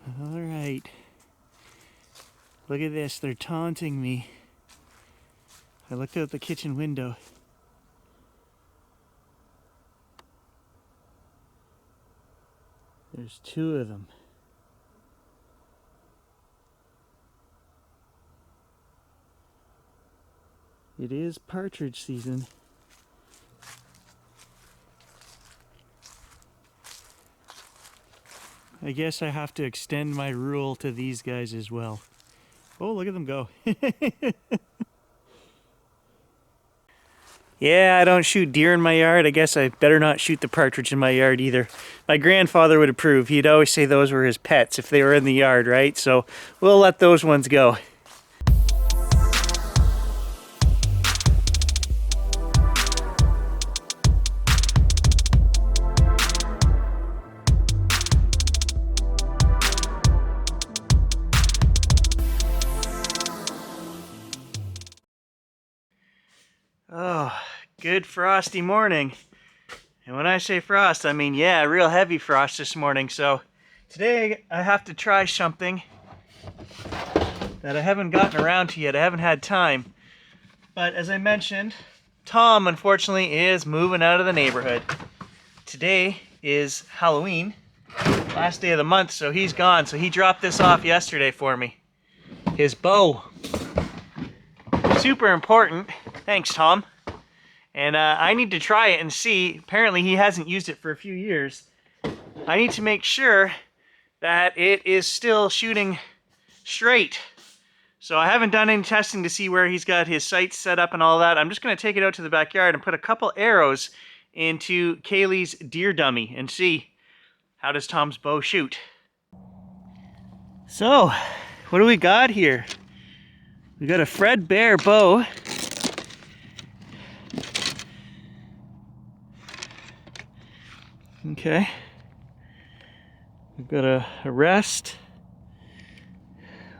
All right. Look at this, they're taunting me. I looked out the kitchen window. There's two of them. It is partridge season. I guess I have to extend my rule to these guys as well. Oh, look at them go. Yeah, I don't shoot deer in my yard. I guess I better not shoot the partridge in my yard either. My grandfather would approve. He'd always say those were his pets if they were in the yard, right? So we'll let those ones go. Oh, good frosty morning. And when I say frost, I mean, yeah, real heavy frost this morning. So today I have to try something that I haven't gotten around to yet. I haven't had time. But as I mentioned, Tom, unfortunately, is moving out of the neighborhood. Today is Halloween, last day of the month, so he's gone. So he dropped this off yesterday for me. His bow. Super important. Thanks, Tom. And I need to try it and see. Apparently he hasn't used it for a few years. I need to make sure that it is still shooting straight. So I haven't done any testing to see where he's got his sights set up and all that. I'm just going to take it out to the backyard and put a couple arrows into Kaylee's deer dummy and see how does Tom's bow shoot. So, what do we got here? We got a Fred Bear bow. Okay. We've got a rest.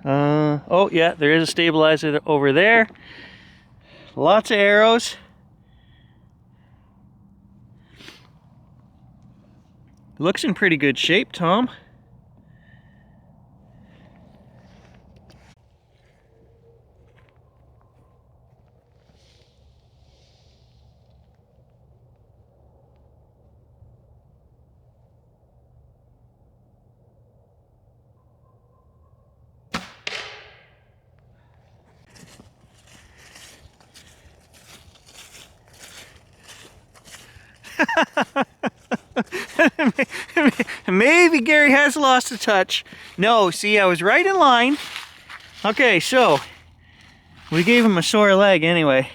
Oh yeah, there is a stabilizer over there. Lots of arrows. Looks in pretty good shape, Tom. Maybe Gary has lost a touch. No, see, I was right in line. Okay, so we gave him a sore leg anyway.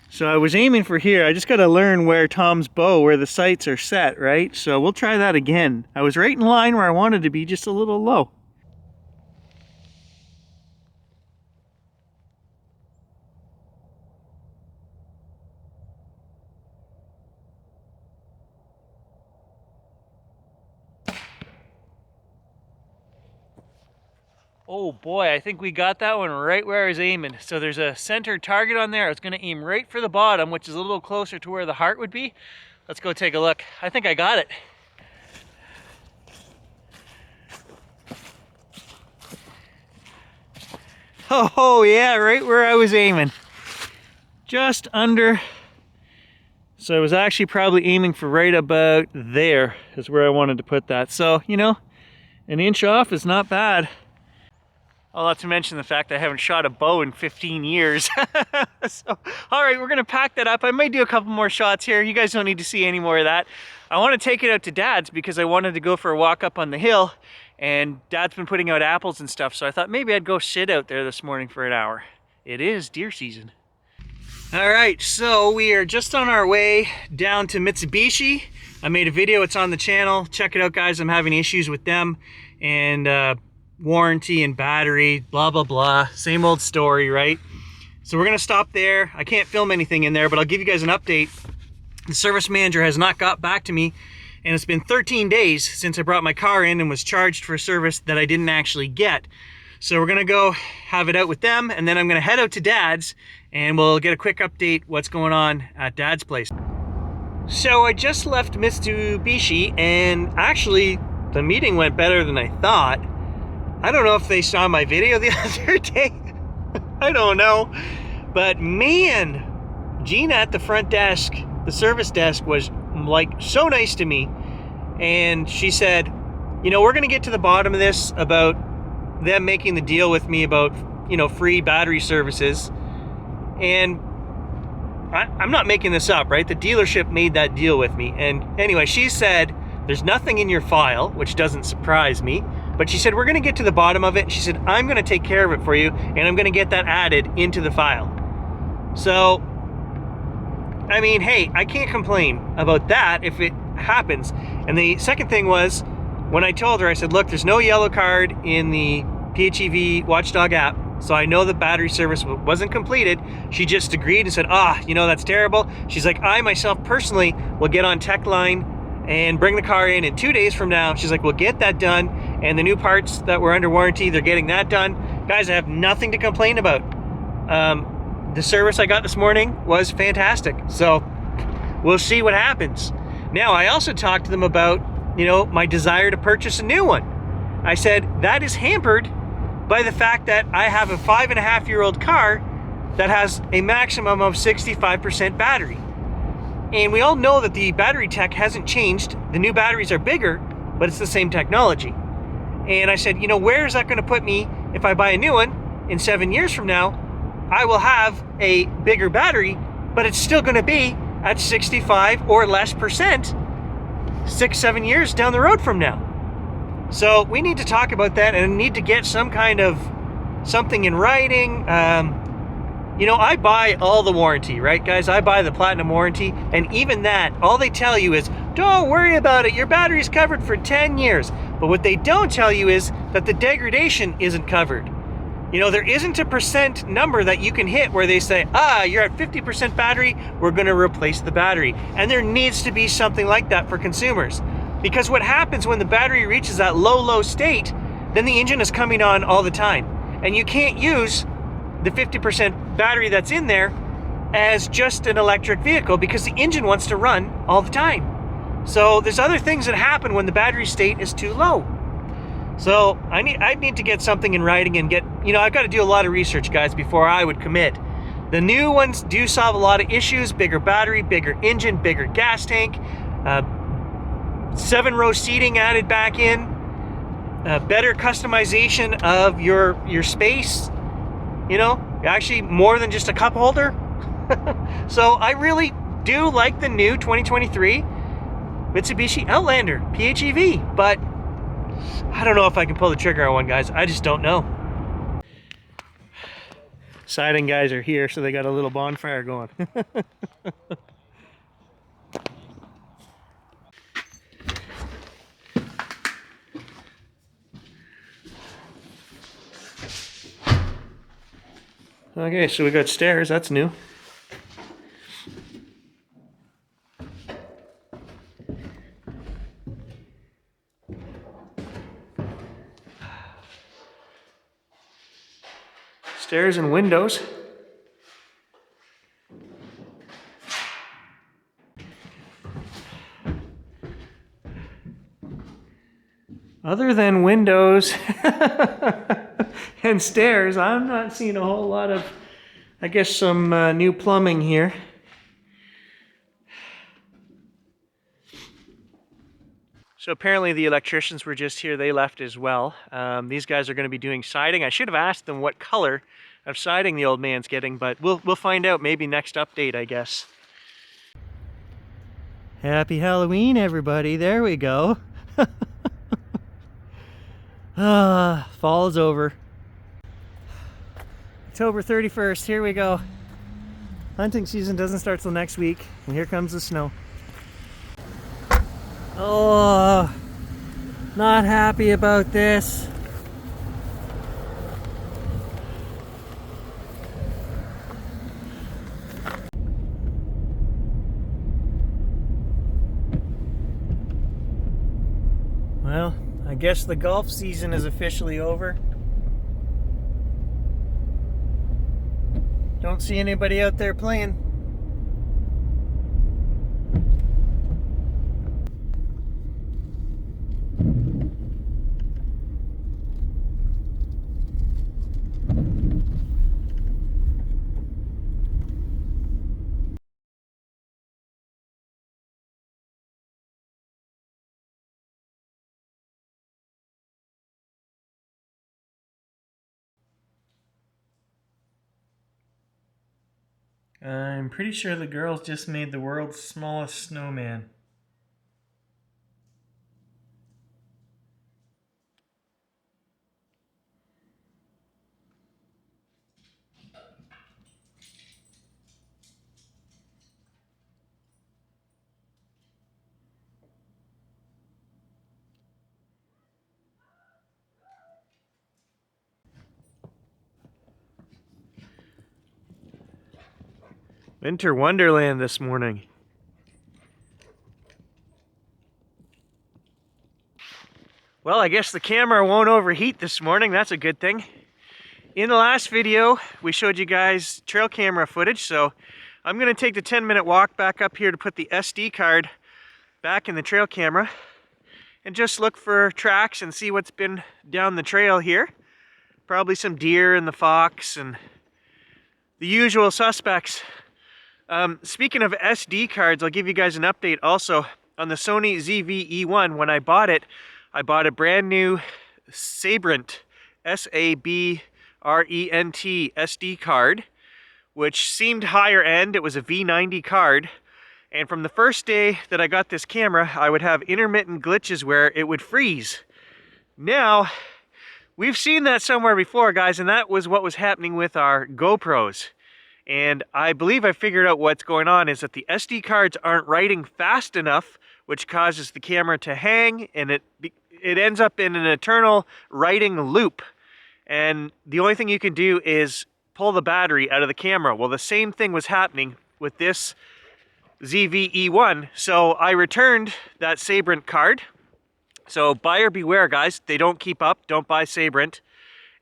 So I was aiming for here. I just got to learn where Tom's bow, where the sights are set, right? So we'll try that again. I was right in line where I wanted to be, just a little low. Oh boy, I think we got that one right where I was aiming. So there's a center target on there. I was going to aim right for the bottom, which is a little closer to where the heart would be. Let's go take a look. I think I got it. Oh yeah, right where I was aiming. Just under. So I was actually probably aiming for right about there is where I wanted to put that. So, you know, an inch off is not bad. I'll not to mention the fact that I haven't shot a bow in 15 years. So, all right, we're gonna pack that up. I might do a couple more shots here. You guys don't need to see any more of that. I wanna take it out to Dad's because I wanted to go for a walk up on the hill, and Dad's been putting out apples and stuff, so I thought maybe I'd go sit out there this morning for an hour. It is deer season. All right, so we are just on our way down to Mitsubishi. I made a video, it's on the channel. Check it out, guys. I'm having issues with them, and warranty and battery, blah blah blah, same old story, right? So we're gonna stop there. I can't film anything in there, but I'll give you guys an update. The service manager has not got back to me, and it's been 13 days since I brought my car in and was charged for a service that I didn't actually get. So we're gonna go have it out with them, and then I'm gonna head out to Dad's and we'll get a quick update what's going on at Dad's place. So I just left Mitsubishi, and actually the meeting went better than I thought. I don't know if they saw my video the other day. I don't know. But man, Gina at the front desk, the service desk, was like so nice to me. And she said, you know, we're going to get to the bottom of this about them making the deal with me about, you know, free battery services. And I'm not making this up, right? The dealership made that deal with me. And anyway, she said, there's nothing in your file, which doesn't surprise me. But she said, we're going to get to the bottom of it. She said, I'm going to take care of it for you, and I'm going to get that added into the file. So, I mean, hey, I can't complain about that if it happens. And the second thing was, when I told her, I said, look, there's no yellow card in the PHEV Watchdog app, so I know the battery service wasn't completed. She just agreed and said, you know, that's terrible. She's like, I myself personally will get on Techline and bring the car in 2 days from now. She's like, we'll get that done. And the new parts that were under warranty, they're getting that done. Guys, I have nothing to complain about. The service I got this morning was fantastic. So we'll see what happens. Now, I also talked to them about, you know, my desire to purchase a new one. I said, that is hampered by the fact that I have a 5.5-year-old car that has a maximum of 65% battery. And we all know that the battery tech hasn't changed. The new batteries are bigger, but it's the same technology. And I said, you know, where is that going to put me if I buy a new one in 7 years from now? I will have a bigger battery, but it's still going to be at 65 or less percent 6-7 years down the road from now. So we need to talk about that and need to get some kind of something in writing. You know, I buy all the warranty, right, guys? I buy the platinum warranty, and even that, all they tell you is, don't worry about it, your battery's covered for 10 years. But what they don't tell you is that the degradation isn't covered. You know, there isn't a percent number that you can hit where they say, you're at 50% battery, we're going to replace the battery. And there needs to be something like that for consumers. Because what happens when the battery reaches that low state, then the engine is coming on all the time. And you can't use the 50% battery that's in there as just an electric vehicle because the engine wants to run all the time. So there's other things that happen when the battery state is too low. So I need to get something in writing and get, you know, I've got to do a lot of research, guys, before I would commit. The new ones do solve a lot of issues: bigger battery, bigger engine, bigger gas tank, 7-row seating added back in, better customization of your space. You know, actually more than just a cup holder. So I really do like the new 2023 Mitsubishi Outlander PHEV, but I don't know if I can pull the trigger on one, guys. I just don't know. Siding guys are here, so they got a little bonfire going. Okay, so we got stairs, that's new. Stairs and windows. Other than windows and stairs, I'm not seeing a whole lot of, I guess, some new plumbing here. So apparently the electricians were just here, they left as well. These guys are going to be doing siding. I should have asked them what color of siding the old man's getting, but we'll find out maybe next update, I guess. Happy Halloween, everybody. There we go. Fall is over. October 31st, here we go. Hunting season doesn't start till next week, and here comes the snow. Oh, not happy about this. Well, I guess the golf season is officially over. Don't see anybody out there playing. I'm pretty sure the girls just made the world's smallest snowman. Winter Wonderland this morning. Well, I guess the camera won't overheat this morning. That's a good thing. In the last video, we showed you guys trail camera footage, so I'm going to take the 10-minute walk back up here to put the SD card back in the trail camera and just look for tracks and see what's been down the trail here. Probably some deer and the fox and the usual suspects. Speaking of SD cards, I'll give you guys an update also on the Sony ZV-E1. When I bought a brand new Sabrent, Sabrent SD card, which seemed higher end. It was a V90 card. And from the first day that I got this camera, I would have intermittent glitches where it would freeze. Now, we've seen that somewhere before, guys, and that was what was happening with our GoPros. And I believe I figured out what's going on is that the SD cards aren't writing fast enough, which causes the camera to hang, and it ends up in an eternal writing loop. And the only thing you can do is pull the battery out of the camera. Well, the same thing was happening with this ZV-E1. So I returned that Sabrent card. So buyer beware, guys. They don't keep up. Don't buy Sabrent.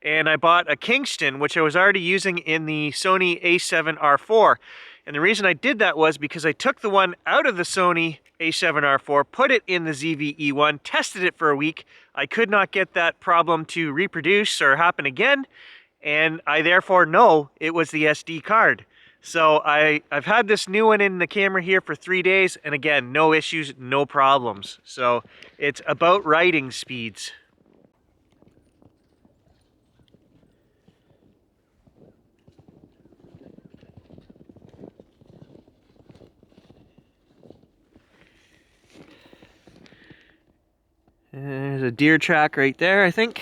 And I bought a Kingston, which I was already using in the Sony a7R4. And the reason I did that was because I took the one out of the Sony a7R4, put it in the ZV-E1, tested it for a week. I could not get that problem to reproduce or happen again, and I therefore know it was the SD card. So I've had this new one in the camera here for 3 days, and again, no issues, no problems. So it's about writing speeds. There's a deer track right there, I think.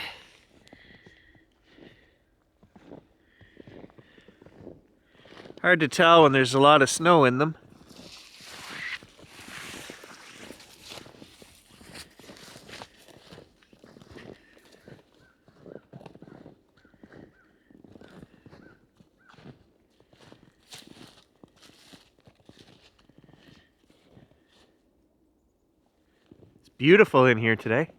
Hard to tell when there's a lot of snow in them. It's beautiful in here today.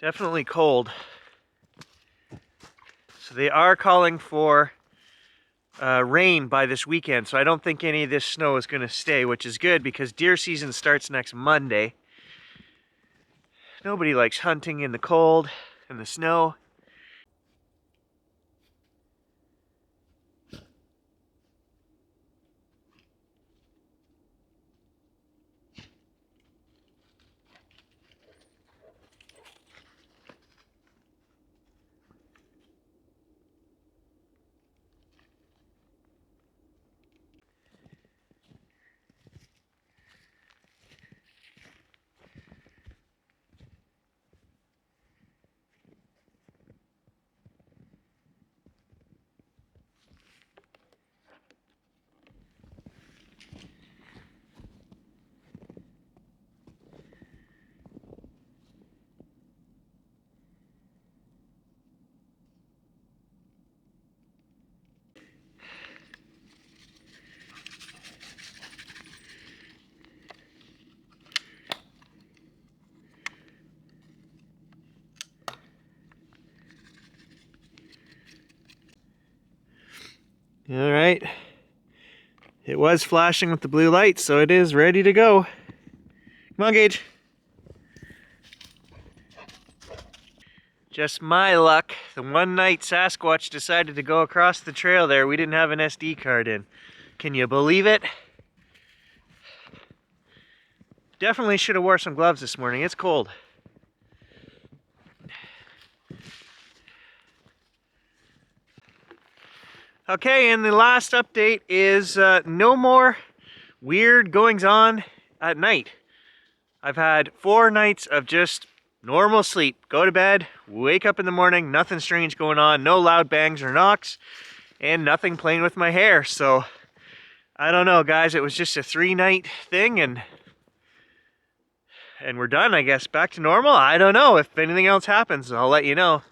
Definitely cold. So they are calling for rain by this weekend, so I don't think any of this snow is going to stay, which is good because deer season starts next Monday. Nobody likes hunting in the cold and the snow. All right. It was flashing with the blue light, so it is ready to go. Come on, Gage. Just my luck. The one night Sasquatch decided to go across the trail there, we didn't have an SD card in. Can you believe it? Definitely should have wore some gloves this morning. It's cold. Okay, and the last update is no more weird goings on at night. I've had 4 nights of just normal sleep. Go to bed, wake up in the morning, nothing strange going on, no loud bangs or knocks, and nothing playing with my hair. So, I don't know, guys. It was just a 3-night thing, and we're done, I guess. Back to normal? I don't know. If anything else happens, I'll let you know.